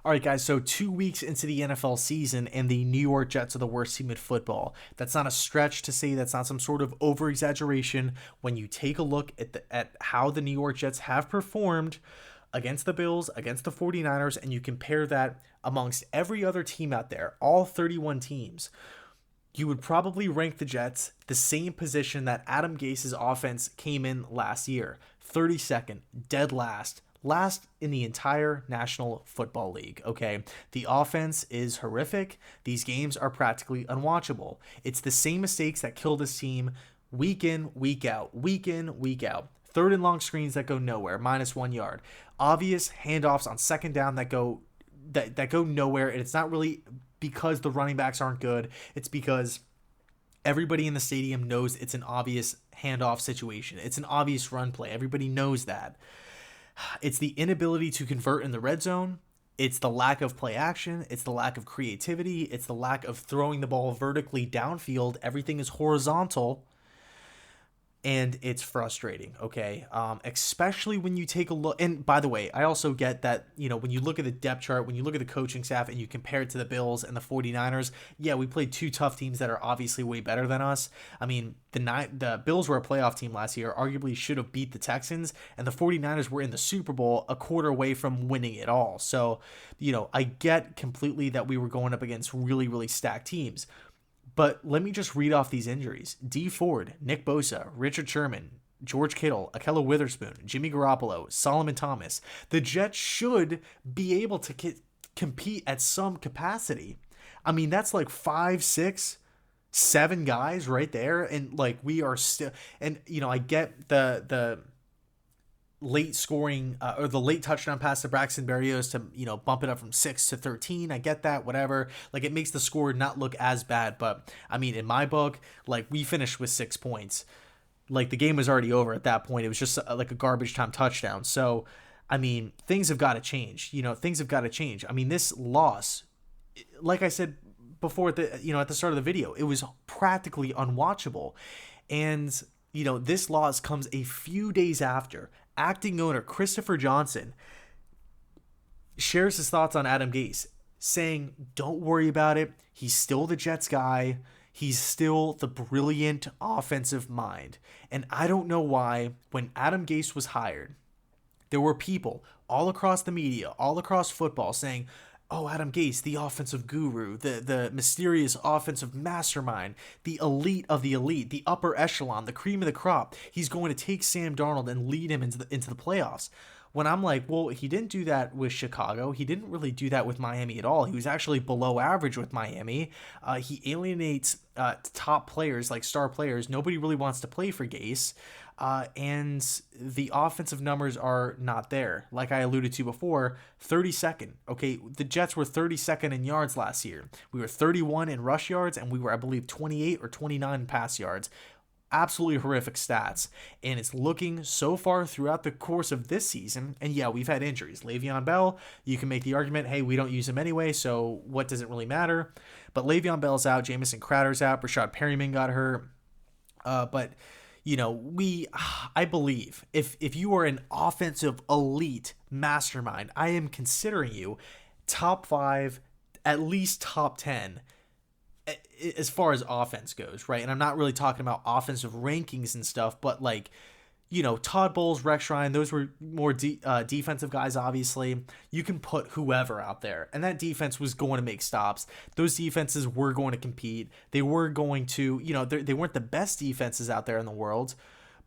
All right, guys, so 2 weeks into the NFL season, and the New York Jets are the worst team in football. That's not a stretch to say, that's not some sort of over exaggeration. When you take a look at how the New York Jets have performed against the Bills, against the 49ers, and you compare that amongst every other team out there, all 31 teams, you would probably rank the Jets the same position that Adam Gase's offense came in last year, 32nd, dead last in the entire National Football League, okay? The offense is horrific. These games are practically unwatchable. It's the same mistakes that kill this team week in, week out, week in, week out. Third and long screens that go nowhere, -1 yard. Obvious handoffs on second down that go nowhere, and it's not really because the running backs aren't good. It's because everybody in the stadium knows it's an obvious handoff situation. It's an obvious run play. Everybody knows that. It's the inability to convert in the red zone. It's the lack of play action. It's the lack of creativity. It's the lack of throwing the ball vertically downfield. Everything is horizontal. And it's frustrating, okay? Especially when you take a look. And by the way, I also get that, when you look at the depth chart, when you look at the coaching staff and you compare it to the Bills and the 49ers, yeah, we played two tough teams that are obviously way better than us. I mean, the Bills were a playoff team last year, arguably should have beat the Texans, and the 49ers were in the Super Bowl a quarter away from winning it all. So, I get completely that we were going up against really, really stacked teams. But let me just read off these injuries. Dee Ford, Nick Bosa, Richard Sherman, George Kittle, Ahkello Witherspoon, Jimmy Garoppolo, Solomon Thomas. The Jets should be able to compete at some capacity. I mean, that's like 5, 6, 7 guys right there. And like we are still, and I get the late scoring or the late touchdown pass to Braxton Berrios to bump it up from 6 to 13. I get that, whatever. Like it makes the score not look as bad, but I mean in my book, like we finished with 6 points. Like the game was already over at that point. It was just like a garbage time touchdown. So I mean things have got to change. Things have got to change. I mean this loss, like I said before at the start of the video, it was practically unwatchable, and this loss comes a few days after acting owner Christopher Johnson shares his thoughts on Adam Gase, saying, don't worry about it. He's still the Jets guy. He's still the brilliant offensive mind. And I don't know why, when Adam Gase was hired, there were people all across the media, all across football saying, oh, Adam Gase, the offensive guru, the mysterious offensive mastermind, the elite of the elite, the upper echelon, the cream of the crop. He's going to take Sam Darnold and lead him into the playoffs. When I'm like, well, he didn't do that with Chicago. He didn't really do that with Miami at all. He was actually below average with Miami. He alienates top players, like star players. Nobody really wants to play for Gase. And the offensive numbers are not there. Like I alluded to before, 32nd. Okay, the Jets were 32nd in yards last year. We were 31 in rush yards, and we were, I believe, 28 or 29 in pass yards. Absolutely horrific stats, and it's looking so far throughout the course of this season. And yeah, we've had injuries. Le'Veon Bell, you can make the argument, hey, we don't use him anyway, so what does it really matter? But Le'Veon Bell's out, Jamison Crowder's out, Rashad Perryman got hurt. But I believe if you are an offensive elite mastermind, I am considering you top 5, at least top 10 as far as offense goes, right? And I'm not really talking about offensive rankings and stuff, but like, Todd Bowles, Rex Ryan, those were more defensive guys, obviously. You can put whoever out there, and that defense was going to make stops. Those defenses were going to compete. They were going to, they weren't the best defenses out there in the world,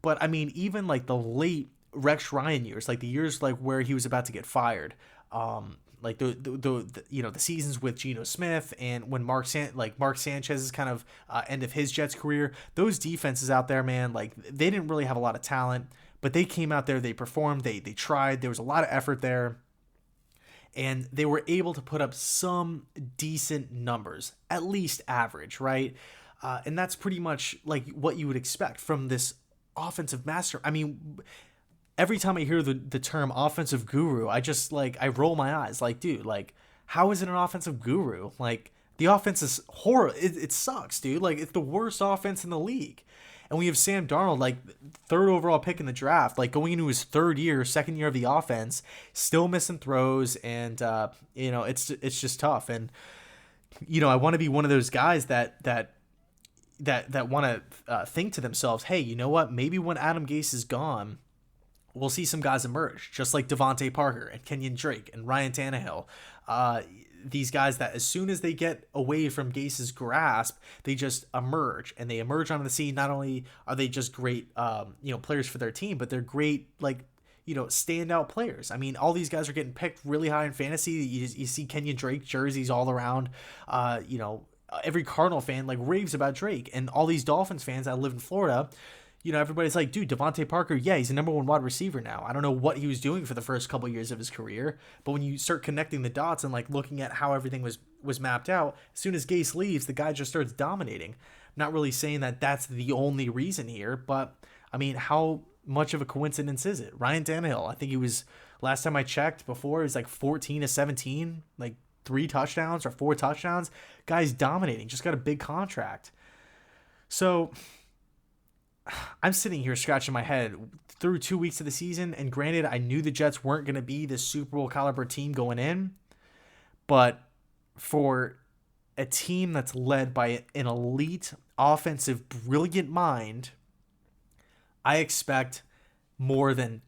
but I mean, even like the late Rex Ryan years, like the years like where he was about to get fired, like the seasons with Geno Smith and when Mark Sanchez's kind of end of his Jets career, those defenses out there, man, like they didn't really have a lot of talent, but they came out there, they performed, they tried, there was a lot of effort there, and they were able to put up some decent numbers, at least average, right? And that's pretty much like what you would expect from this offensive master. I mean, every time I hear the term offensive guru, I roll my eyes. Like, dude, like, how is it an offensive guru? Like, the offense is horrible. It sucks, dude. Like, it's the worst offense in the league. And we have Sam Darnold, like third overall pick in the draft, like going into his second year of the offense, still missing throws, and it's just tough. And I want to be one of those guys that want to think to themselves, hey, you know what? Maybe when Adam Gase is gone, we'll see some guys emerge, just like Devontae Parker and Kenyon Drake and Ryan Tannehill. These guys that as soon as they get away from Gase's grasp, they just emerge, and they emerge onto the scene. Not only are they just great, players for their team, but they're great, standout players. I mean, all these guys are getting picked really high in fantasy. You see Kenyon Drake jerseys all around. Every Cardinal fan raves about Drake, and all these Dolphins fans that live in Florida, everybody's like, dude, Devontae Parker, yeah, he's the number one wide receiver now. I don't know what he was doing for the first couple of years of his career, but when you start connecting the dots and looking at how everything was mapped out, as soon as Gase leaves, the guy just starts dominating. I'm not really saying that that's the only reason here, but I mean, how much of a coincidence is it? Ryan Tannehill, I think he was, last time I checked before, it was 14-17, 3 touchdowns or 4 touchdowns. Guy's dominating, just got a big contract. So I'm sitting here scratching my head through 2 weeks of the season, and granted, I knew the Jets weren't going to be this Super Bowl caliber team going in, but for a team that's led by an elite offensive brilliant mind, I expect more than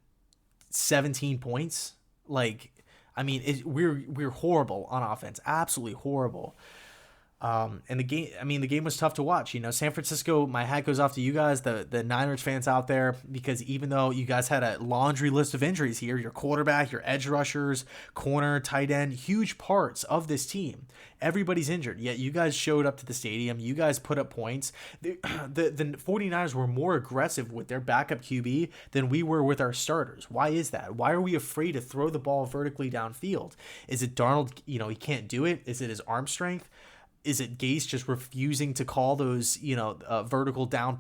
17 points. We're horrible on offense, absolutely horrible. And the game was tough to watch. San Francisco, my hat goes off to you guys, the Niners fans out there, because even though you guys had a laundry list of injuries here, your quarterback, your edge rushers, corner, tight end, huge parts of this team, everybody's injured, yet you guys showed up to the stadium, you guys put up points. The 49ers were more aggressive with their backup QB than we were with our starters. Why is that? Why are we afraid to throw the ball vertically downfield? Is it Darnold, he can't do it? Is it his arm strength? Is it Gase just refusing to call those, vertical down,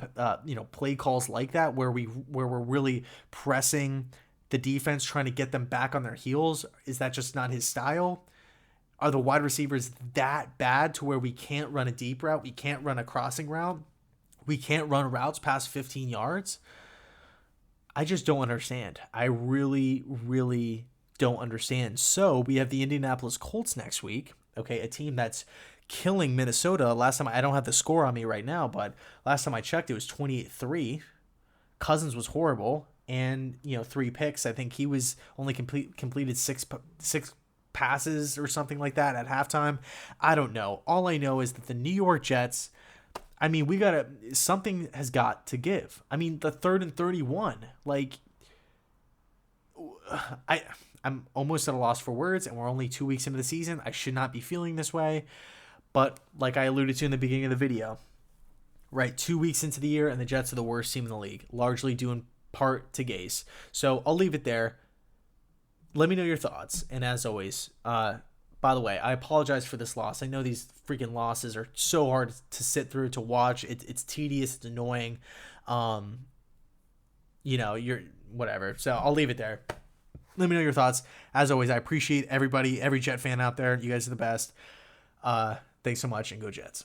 play calls like that, where we're really pressing the defense, trying to get them back on their heels? Is that just not his style? Are the wide receivers that bad to where we can't run a deep route? We can't run a crossing route? We can't run routes past 15 yards? I just don't understand. I really, really don't understand. So we have the Indianapolis Colts next week. Okay, a team that's killing Minnesota. Last time, I don't have the score on me right now, but last time I checked, it was 28-3. Cousins was horrible, and 3 picks. I think he was only completed six passes or something like that at halftime. I don't know. All I know is that the New York Jets, something has got to give. The 3rd and 31, I'm almost at a loss for words, and we're only 2 weeks into the season. I should not be feeling this way. But like I alluded to in the beginning of the video, right, 2 weeks into the year, and the Jets are the worst team in the league, largely due in part to Gase. So I'll leave it there. Let me know your thoughts. And as always, by the way, I apologize for this loss. I know these freaking losses are so hard to sit through, to watch. It's tedious. It's annoying. You're whatever. So I'll leave it there. Let me know your thoughts. As always, I appreciate everybody, every Jet fan out there. You guys are the best. Thanks so much, and go Jets.